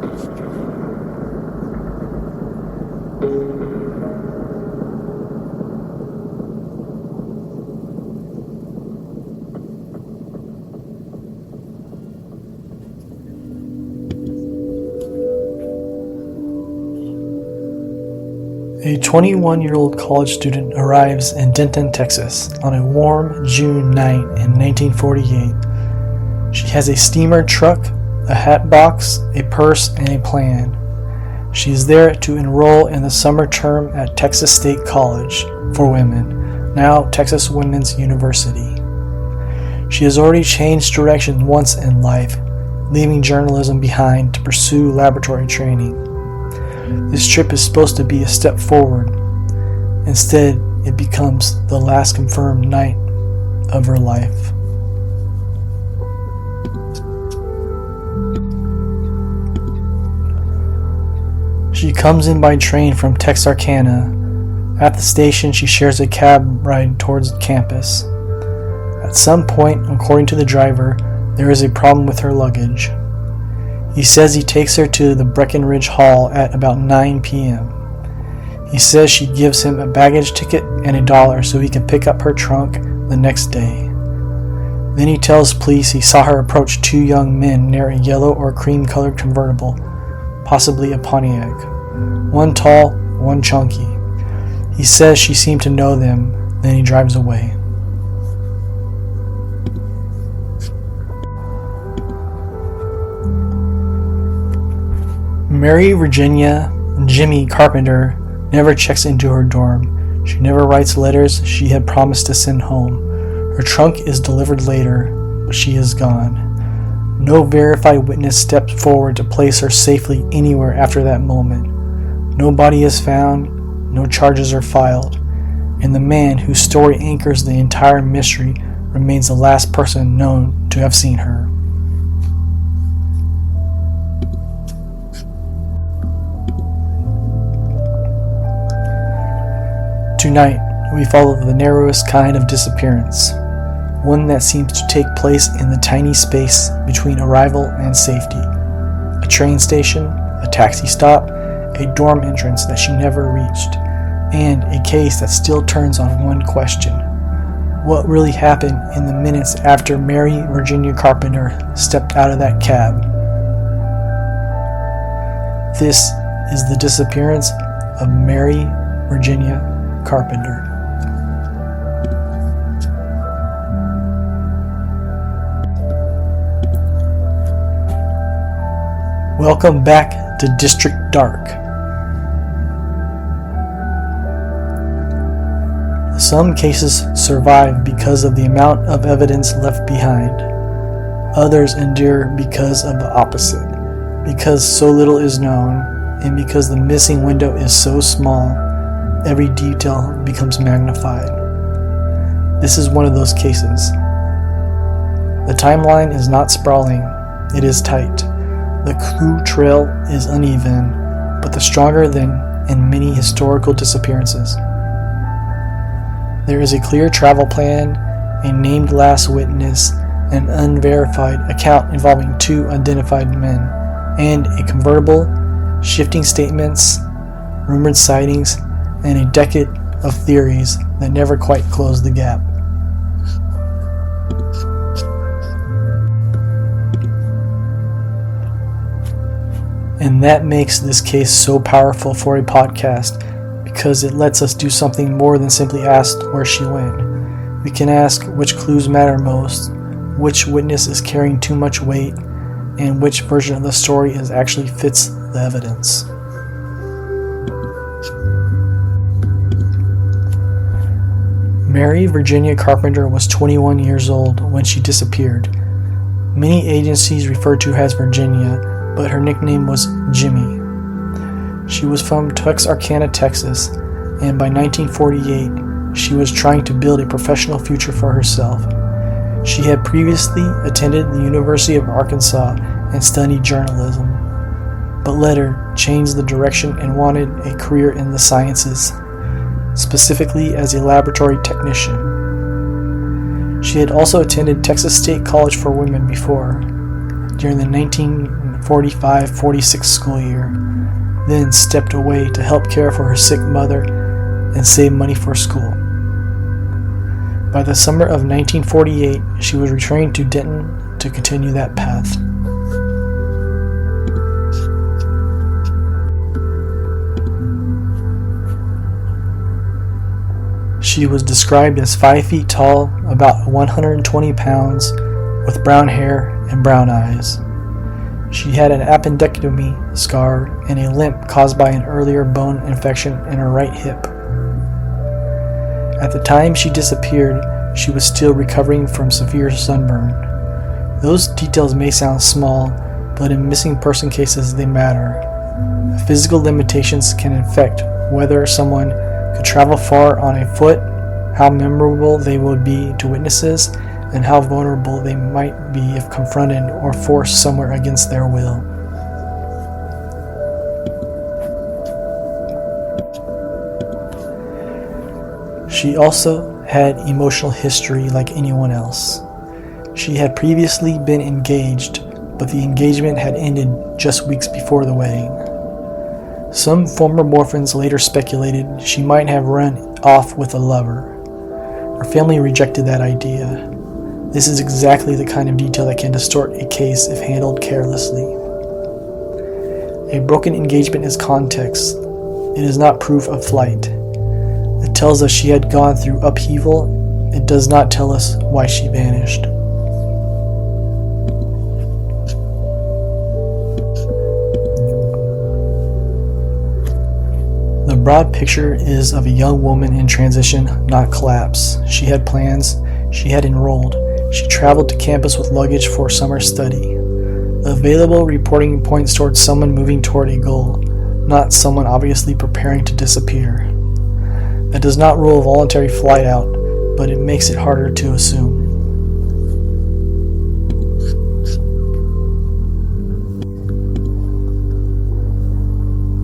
A 21-year-old college student arrives in Denton, Texas on a warm June night in 1948. She has a steamer truck, a hat box, a purse, and a plan. She is there to enroll in the summer term at Texas State College for Women, now Texas Women's University. She has already changed direction once in life, leaving journalism behind to pursue laboratory training. This trip is supposed to be a step forward. Instead, it becomes the last confirmed night of her life. She comes in by train from Texarkana. At the station, she shares a cab ride towards campus. At some point, according to the driver, there is a problem with her luggage. He says he takes her to the Brackenridge Hall at about 9 p.m. He says she gives him a baggage ticket and $1 so he can pick up her trunk the next day. Then he tells police he saw her approach two young men near a yellow or cream-colored convertible, possibly a Pontiac. One tall, one chunky. He says she seemed to know them, then he drives away. Mary Virginia Jimmie Carpenter never checks into her dorm. She never writes letters she had promised to send home. Her trunk is delivered later, but she is gone. No verified witness steps forward to place her safely anywhere after that moment. No body is found, no charges are filed, and the man whose story anchors the entire mystery remains the last person known to have seen her. Tonight, we follow the narrowest kind of disappearance, one that seems to take place in the tiny space between arrival and safety. A train station, a taxi stop, a dorm entrance that she never reached, and a case that still turns on one question. What really happened in the minutes after Mary Virginia Carpenter stepped out of that cab? This is the disappearance of Mary Virginia Carpenter. Welcome back to District Dark. Some cases survive because of the amount of evidence left behind. Others endure because of the opposite, because so little is known, and because the missing window is so small. Every detail becomes magnified. This is one of those cases. The timeline is not sprawling, it is tight. The clue trail is uneven, but stronger than in many historical disappearances. There is a clear travel plan, a named last witness, an unverified account involving two identified men, and a convertible, shifting statements, rumored sightings, and a decade of theories that never quite close the gap. And that makes this case so powerful for a podcast, because it lets us do something more than simply ask where she went. We can ask which clues matter most, which witness is carrying too much weight, and which version of the story actually fits the evidence. Mary Virginia Carpenter was 21 years old when she disappeared. Many agencies referred to her as Virginia, but her nickname was Jimmie. She was from Texarkana, Texas, and by 1948, she was trying to build a professional future for herself. She had previously attended the University of Arkansas and studied journalism, but later changed the direction and wanted a career in the sciences, specifically as a laboratory technician. She had also attended Texas State College for Women before. During the 1945-46 school year, then stepped away to help care for her sick mother and save money for school. By the summer of 1948, she was returning to Denton to continue that path. She was described as 5 feet tall, about 120 pounds, with brown hair and brown eyes. She had an appendectomy scar and a limp caused by an earlier bone infection in her right hip. At the time she disappeared, she was still recovering from severe sunburn. Those details may sound small, but in missing person cases they matter. Physical limitations can affect whether someone could travel far on a foot, how memorable they would be to witnesses, and how vulnerable they might be if confronted or forced somewhere against their will. She also had emotional history like anyone else. She had previously been engaged, but the engagement had ended just weeks before the wedding. Some former boyfriends later speculated she might have run off with a lover. Her family rejected that idea. This is exactly the kind of detail that can distort a case if handled carelessly. A broken engagement is context. It is not proof of flight. It tells us she had gone through upheaval. It does not tell us why she vanished. The broad picture is of a young woman in transition, not collapse. She had plans. She had enrolled. She traveled to campus with luggage for summer study. Available reporting points towards someone moving toward a goal, not someone obviously preparing to disappear. That does not rule voluntary flight out, but it makes it harder to assume.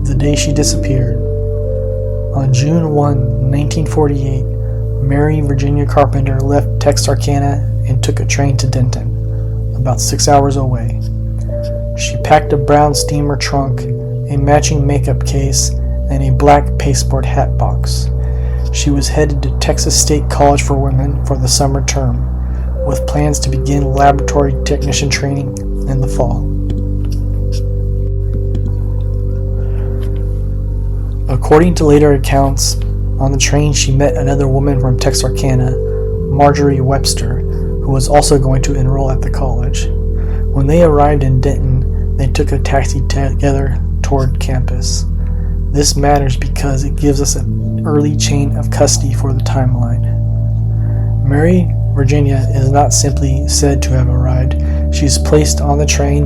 The day she disappeared. On June 1, 1948, Mary Virginia Carpenter left Texarkana and took a train to Denton, about 6 hours away. She packed a brown steamer trunk, a matching makeup case, and a black pasteboard hat box. She was headed to Texas State College for Women for the summer term, with plans to begin laboratory technician training in the fall. According to later accounts, on the train she met another woman from Texarkana, Marjorie Webster, who was also going to enroll at the college. When they arrived in Denton, they took a taxi together toward campus. This matters because it gives us an early chain of custody for the timeline. Mary Virginia is not simply said to have arrived. She is placed on the train,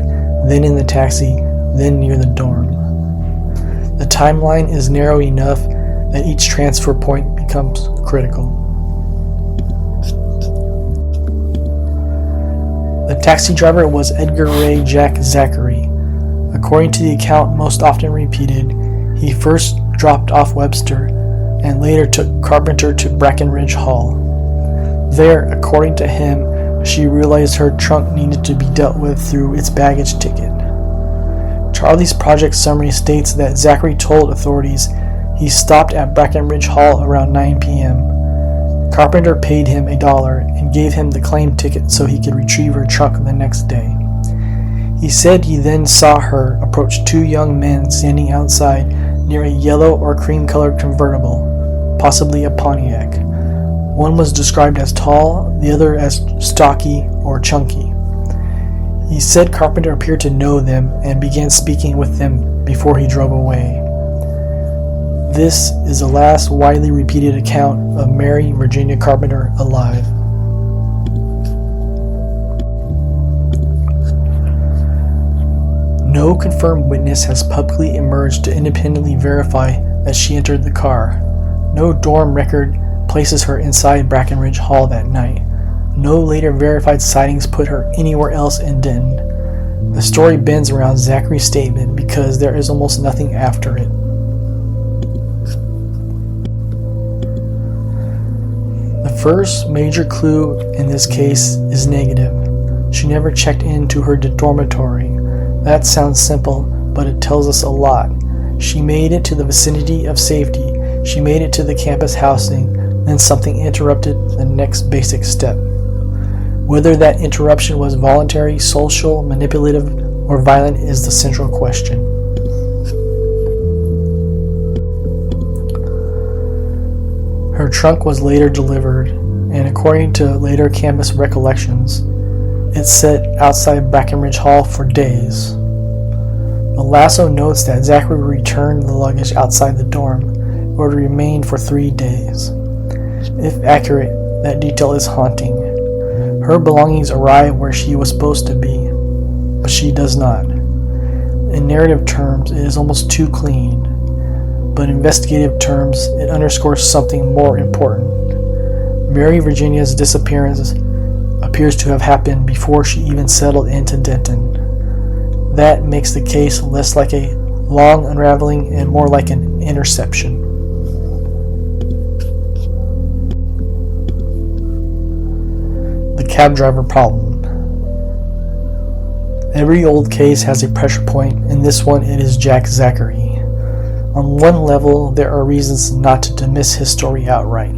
then in the taxi, then near the dorm. The timeline is narrow enough that each transfer point becomes critical. The taxi driver was Edgar Ray Jack Zachary. According to the account most often repeated, he first dropped off Webster and later took Carpenter to Brackenridge Hall. There, according to him, she realized her trunk needed to be dealt with through its baggage ticket. Charlie's project summary states that Zachary told authorities he stopped at Brackenridge Hall around 9 p.m. Carpenter paid him $1 and gave him the claim ticket so he could retrieve her trunk the next day. He said he then saw her approach two young men standing outside near a yellow or cream-colored convertible, possibly a Pontiac. One was described as tall, the other as stocky or chunky. He said Carpenter appeared to know them and began speaking with them before he drove away. This is the last widely repeated account of Mary Virginia Carpenter alive. No confirmed witness has publicly emerged to independently verify that she entered the car. No dorm record places her inside Brackenridge Hall that night. No later verified sightings put her anywhere else in Denton. The story bends around Zachary's statement because there is almost nothing after it. The first major clue in this case is negative. She never checked into her dormitory. That sounds simple, but it tells us a lot. She made it to the vicinity of safety. She made it to the campus housing. Then something interrupted the next basic step. Whether that interruption was voluntary, social, manipulative, or violent is the central question. Her trunk was later delivered, and according to later campus recollections, it sat outside Brackenridge Hall for days. The lasso notes that Zachary returned the luggage outside the dorm, where it remained for 3 days. If accurate, that detail is haunting. Her belongings arrive where she was supposed to be, but she does not. In narrative terms, it is almost too clean, but in investigative terms, it underscores something more important. Mary Virginia's disappearance appears to have happened before she even settled into Denton. That makes the case less like a long unraveling and more like an interception. The cab driver problem. Every old case has a pressure point. In this one, it is Jack Zachary. On one level, there are reasons not to dismiss his story outright.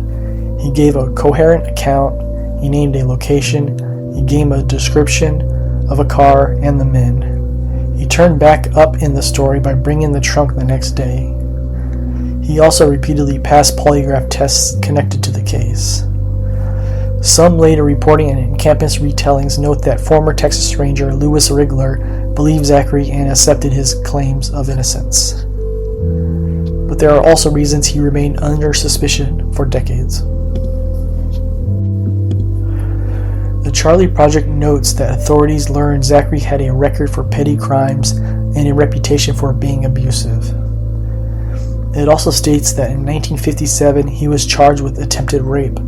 He gave a coherent account, he named a location, he gave a description of a car and the men. He turned back up in the story by bringing the trunk the next day. He also repeatedly passed polygraph tests connected to the case. Some later reporting and campus retellings note that former Texas Ranger Lewis Rigler believed Zachary and accepted his claims of innocence. But there are also reasons he remained under suspicion for decades. The Charlie Project notes that authorities learned Zachary had a record for petty crimes and a reputation for being abusive. It also states that in 1957 he was charged with attempted rape,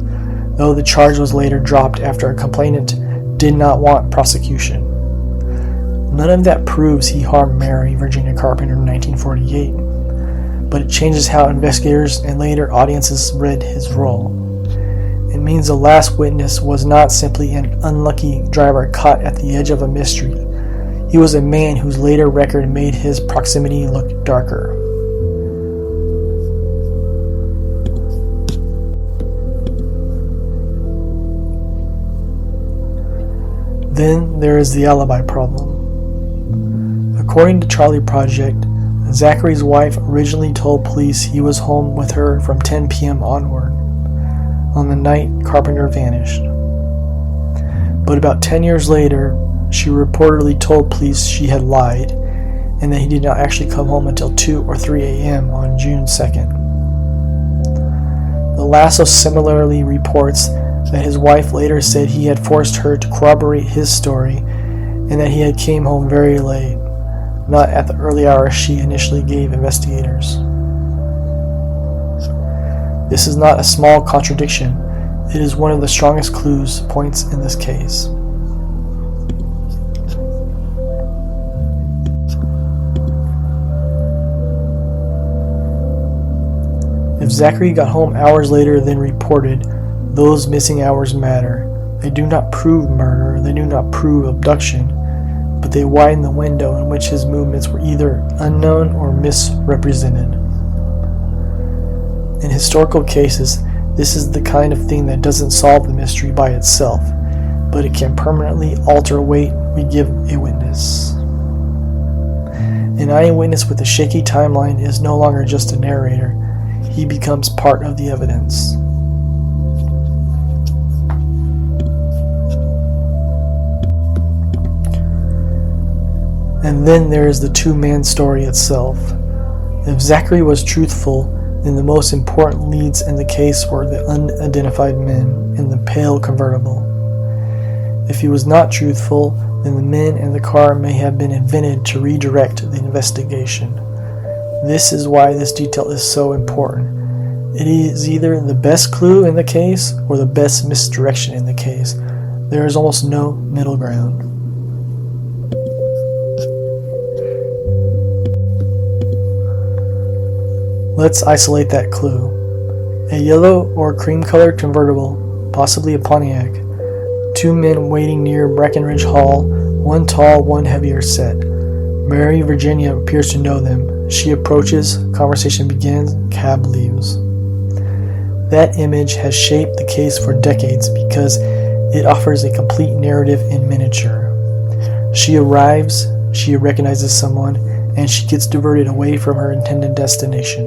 though the charge was later dropped after a complainant did not want prosecution. None of that proves he harmed Mary Virginia Carpenter in 1948, but it changes how investigators and later audiences read his role. It means the last witness was not simply an unlucky driver caught at the edge of a mystery. He was a man whose later record made his proximity look darker. Then there is the alibi problem. According to Charlie Project, Zachary's wife originally told police he was home with her from 10 p.m. onward, on the night Carpenter vanished. But about 10 years later, she reportedly told police she had lied and that he did not actually come home until 2 or 3 a.m. on June 2nd. The Lasso similarly reports that his wife later said he had forced her to corroborate his story and that he had came home very late, not at the early hours she initially gave investigators. This is not a small contradiction. It is one of the strongest points in this case. If Zachary got home hours later than reported, those missing hours matter. They do not prove murder, they do not prove abduction, but they widen the window in which his movements were either unknown or misrepresented. In historical cases, this is the kind of thing that doesn't solve the mystery by itself, but it can permanently alter weight we give a witness. An eyewitness with a shaky timeline is no longer just a narrator. He becomes part of the evidence. And then there is the two-man story itself. If Zachary was truthful, then the most important leads in the case were the unidentified men in the pale convertible. If he was not truthful, then the men and the car may have been invented to redirect the investigation. This is why this detail is so important. It is either the best clue in the case or the best misdirection in the case. There is almost no middle ground. Let's isolate that clue. A yellow or cream-colored convertible, possibly a Pontiac. Two men waiting near Brackenridge Hall, one tall, one heavier set. Mary Virginia appears to know them. She approaches, conversation begins, cab leaves. That image has shaped the case for decades because it offers a complete narrative in miniature. She arrives, she recognizes someone, and she gets diverted away from her intended destination.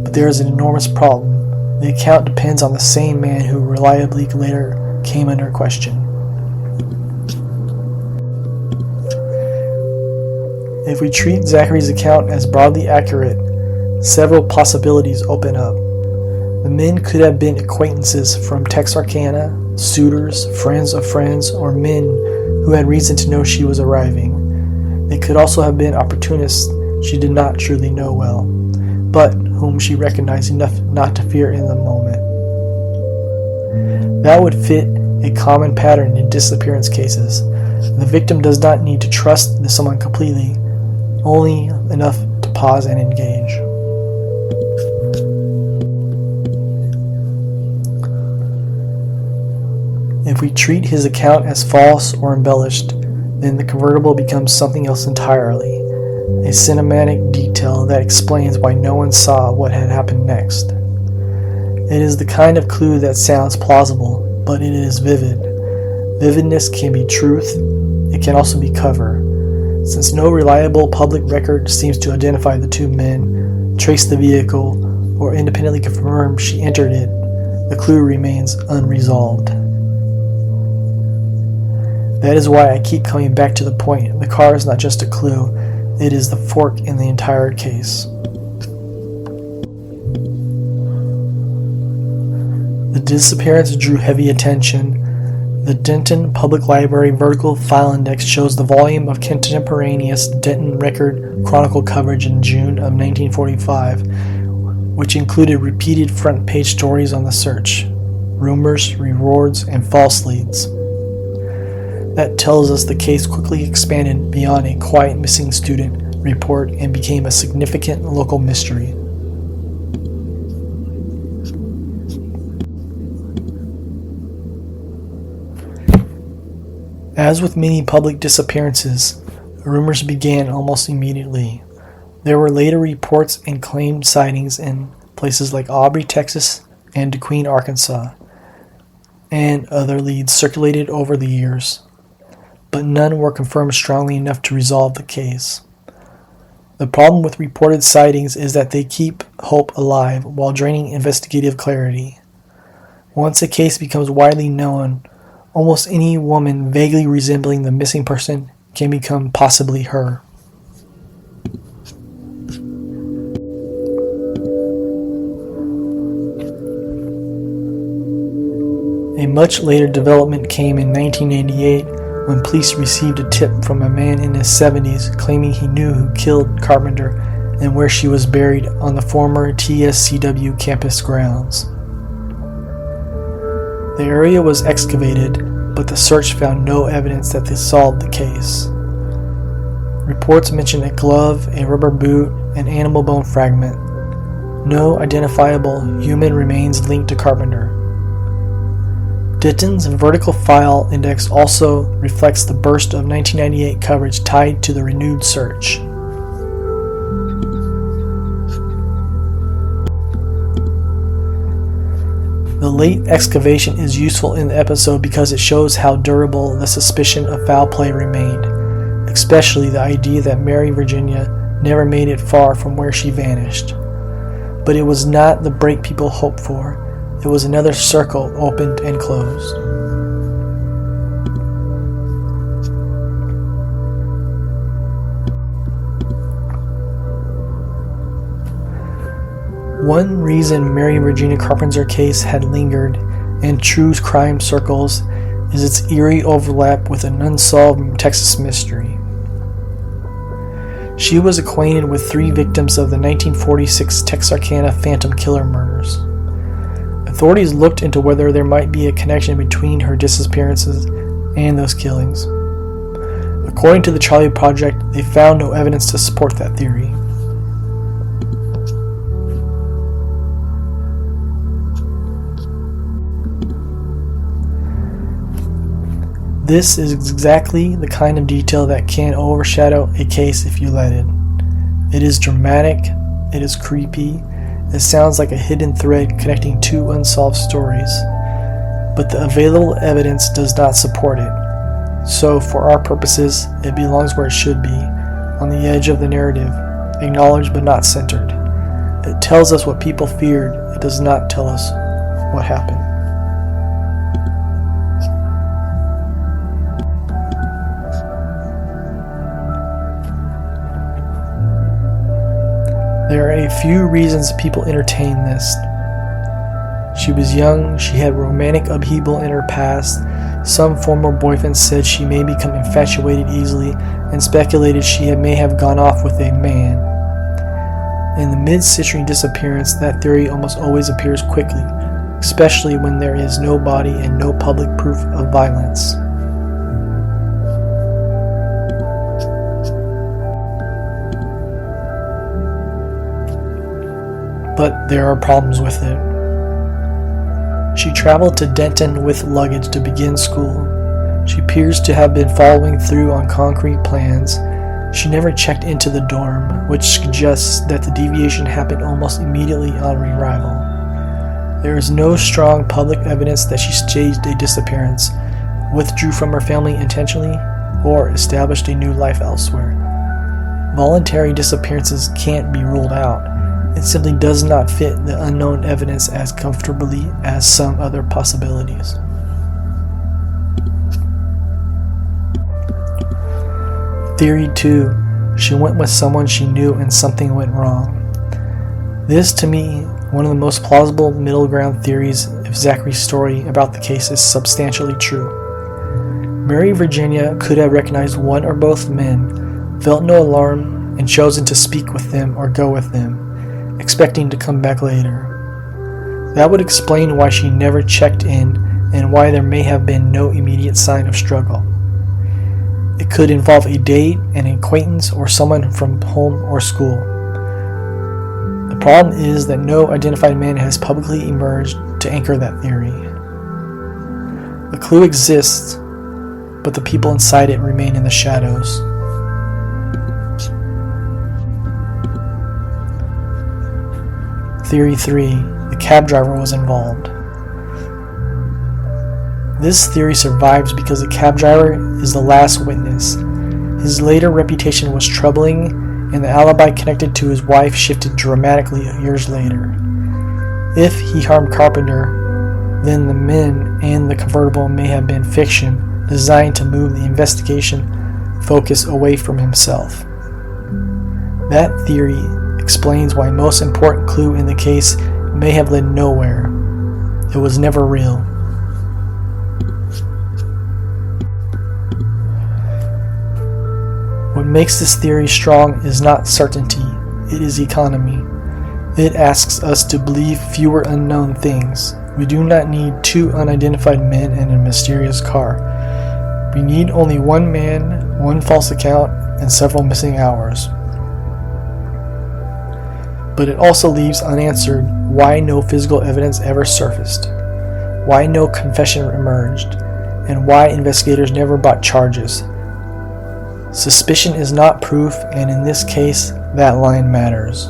But there is an enormous problem. The account depends on the same man who reliably later came under question. If we treat Zachary's account as broadly accurate, several possibilities open up. The men could have been acquaintances from Texarkana, suitors, friends of friends, or men who had reason to know she was arriving. They could also have been opportunists she did not truly know well, but whom she recognized enough not to fear in the moment. That would fit a common pattern in disappearance cases. The victim does not need to trust someone completely, only enough to pause and engage. If we treat his account as false or embellished, then the convertible becomes something else entirely, a cinematic detail that explains why no one saw what had happened next. It is the kind of clue that sounds plausible, but it is vivid. Vividness can be truth, it can also be cover. Since no reliable public record seems to identify the two men, trace the vehicle, or independently confirm she entered it, the clue remains unresolved. That is why I keep coming back to the point. The car is not just a clue, it is the fork in the entire case. The disappearance drew heavy attention. The Denton Public Library Vertical File Index shows the volume of contemporaneous Denton Record Chronicle coverage in June of 1945, which included repeated front-page stories on the search, rumors, rewards, and false leads. That tells us the case quickly expanded beyond a quiet missing student report and became a significant local mystery. As with many public disappearances, rumors began almost immediately. There were later reports and claimed sightings in places like Aubrey, Texas, and DeQueen, Arkansas, and other leads circulated over the years, but none were confirmed strongly enough to resolve the case. The problem with reported sightings is that they keep hope alive while draining investigative clarity. Once a case becomes widely known, almost any woman vaguely resembling the missing person can become possibly her. A much later development came in 1988 when police received a tip from a man in his 70s claiming he knew who killed Carpenter and where she was buried on the former TSCW campus grounds. The area was excavated, but the search found no evidence that they solved the case. Reports mentioned a glove, a rubber boot, an animal bone fragment. No identifiable human remains linked to Carpenter. Denton's vertical file index also reflects the burst of 1998 coverage tied to the renewed search. The late excavation is useful in the episode because it shows how durable the suspicion of foul play remained, especially the idea that Mary Virginia never made it far from where she vanished. But it was not the break people hoped for. It was another circle opened and closed. One reason Mary Virginia Carpenter's case had lingered in true crime circles is its eerie overlap with an unsolved Texas mystery. She was acquainted with 3 victims of the 1946 Texarkana Phantom Killer murders. Authorities looked into whether there might be a connection between her disappearances and those killings. According to the Charlie Project, they found no evidence to support that theory. This is exactly the kind of detail that can overshadow a case if you let it. It is dramatic, it is creepy, it sounds like a hidden thread connecting two unsolved stories, but the available evidence does not support it. So, for our purposes, it belongs where it should be, on the edge of the narrative, acknowledged but not centered. It tells us what people feared, it does not tell us what happened. There are a few reasons people entertain this. She was young, she had romantic upheaval in her past, some former boyfriend said she may become infatuated easily, and speculated she may have gone off with a man. In the mid-century disappearance, that theory almost always appears quickly, especially when there is no body and no public proof of violence. But there are problems with it. She traveled to Denton with luggage to begin school. She appears to have been following through on concrete plans. She never checked into the dorm, which suggests that the deviation happened almost immediately on arrival. There is no strong public evidence that she staged a disappearance, withdrew from her family intentionally, or established a new life elsewhere. Voluntary disappearances can't be ruled out. It simply does not fit the unknown evidence as comfortably as some other possibilities. Theory 2. She went with someone she knew and something went wrong. This, to me, one of the most plausible middle ground theories if Zachary's story about the case is substantially true. Mary Virginia could have recognized one or both men, felt no alarm, and chosen to speak with them or go with them, expecting to come back later. That would explain why she never checked in and why there may have been no immediate sign of struggle. It could involve a date, an acquaintance, or someone from home or school. The problem is that no identified man has publicly emerged to anchor that theory. The clue exists, but the people inside it remain in the shadows. Theory 3. The cab driver was involved. This theory survives because the cab driver is the last witness. His later reputation was troubling, and the alibi connected to his wife shifted dramatically years later. If he harmed Carpenter, then the men and the convertible may have been fiction designed to move the investigation focus away from himself. That theory explains why most important clue in the case may have led nowhere. It was never real. What makes this theory strong is not certainty, it is economy. It asks us to believe fewer unknown things. We do not need two unidentified men and a mysterious car. We need only one man, one false account, and several missing hours. But it also leaves unanswered why no physical evidence ever surfaced, why no confession emerged, and why investigators never brought charges. Suspicion is not proof, and in this case, that line matters.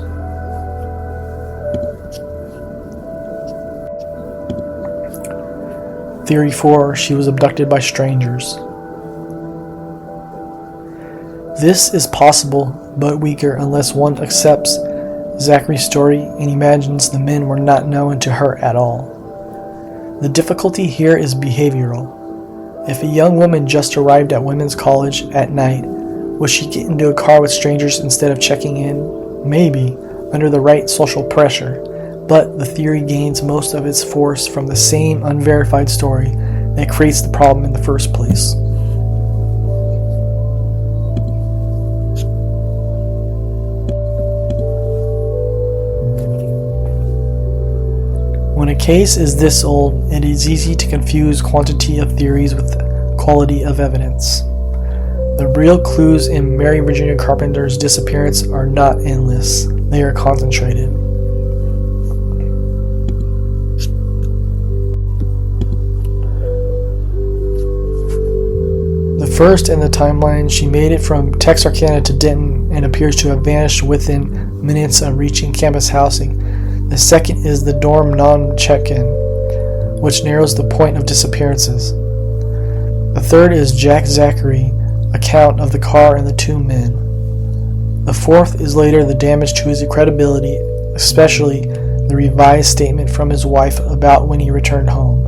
Theory 4. She was abducted by strangers. This is possible, but weaker unless one accepts Zachary's story and imagines the men were not known to her at all. The difficulty here is behavioral. If a young woman just arrived at women's college at night, would she get into a car with strangers instead of checking in? Maybe, under the right social pressure, but the theory gains most of its force from the same unverified story that creates the problem in the first place. When a case is this old, it is easy to confuse quantity of theories with quality of evidence. The real clues in Mary Virginia Carpenter's disappearance are not endless, they are concentrated. First in the timeline, she made it from Texarkana to Denton and appears to have vanished within minutes of reaching campus housing. The second is the dorm non-check-in, which narrows the point of disappearances. The third is Jack Zachary's account of the car and the two men. The fourth is later the damage to his credibility, especially the revised statement from his wife about when he returned home.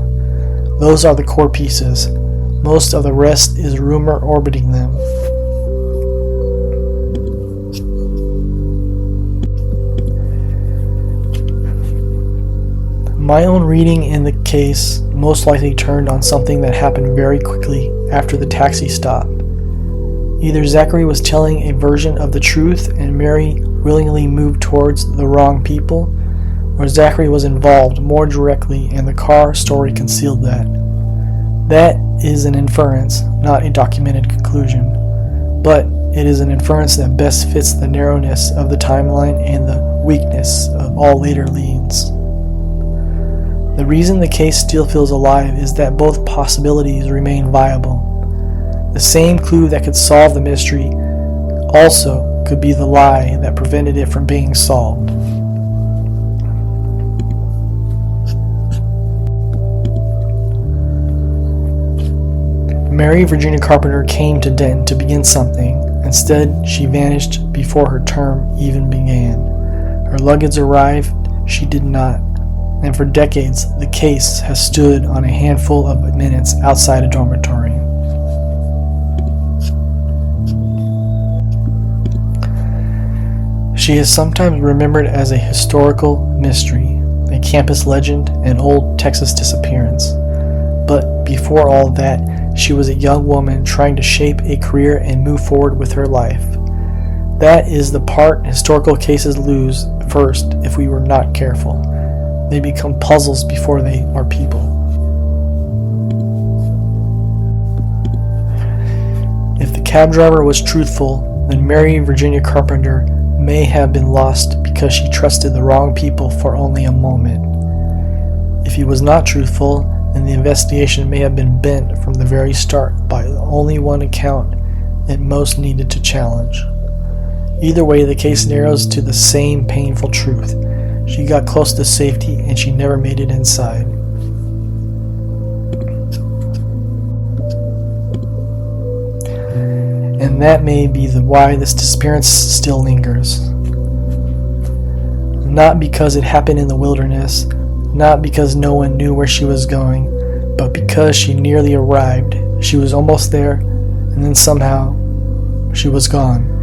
Those are the core pieces. Most of the rest is rumor orbiting them. My own reading in the case most likely turned on something that happened very quickly after the taxi stop. Either Zachary was telling a version of the truth and Mary willingly moved towards the wrong people, or Zachary was involved more directly and the car story concealed that. That is an inference, not a documented conclusion, but it is an inference that best fits the narrowness of the timeline and the weakness of all later leads. The reason the case still feels alive is that both possibilities remain viable. The same clue that could solve the mystery also could be the lie that prevented it from being solved. Mary Virginia Carpenter came to Denton to begin something. Instead, she vanished before her term even began. Her luggage arrived, she did not. And for decades, the case has stood on a handful of minutes outside a dormitory. She is sometimes remembered as a historical mystery, a campus legend, an old Texas disappearance. But before all that, she was a young woman trying to shape a career and move forward with her life. That is the part historical cases lose first if we were not careful. They become puzzles before they are people. If the cab driver was truthful, then Mary Virginia Carpenter may have been lost because she trusted the wrong people for only a moment. If he was not truthful, then the investigation may have been bent from the very start by the only one account it most needed to challenge. Either way, the case narrows to the same painful truth. She got close to safety and she never made it inside. And that may be why this disappearance still lingers. Not because it happened in the wilderness, not because no one knew where she was going, but because she nearly arrived. She was almost there, and then somehow she was gone.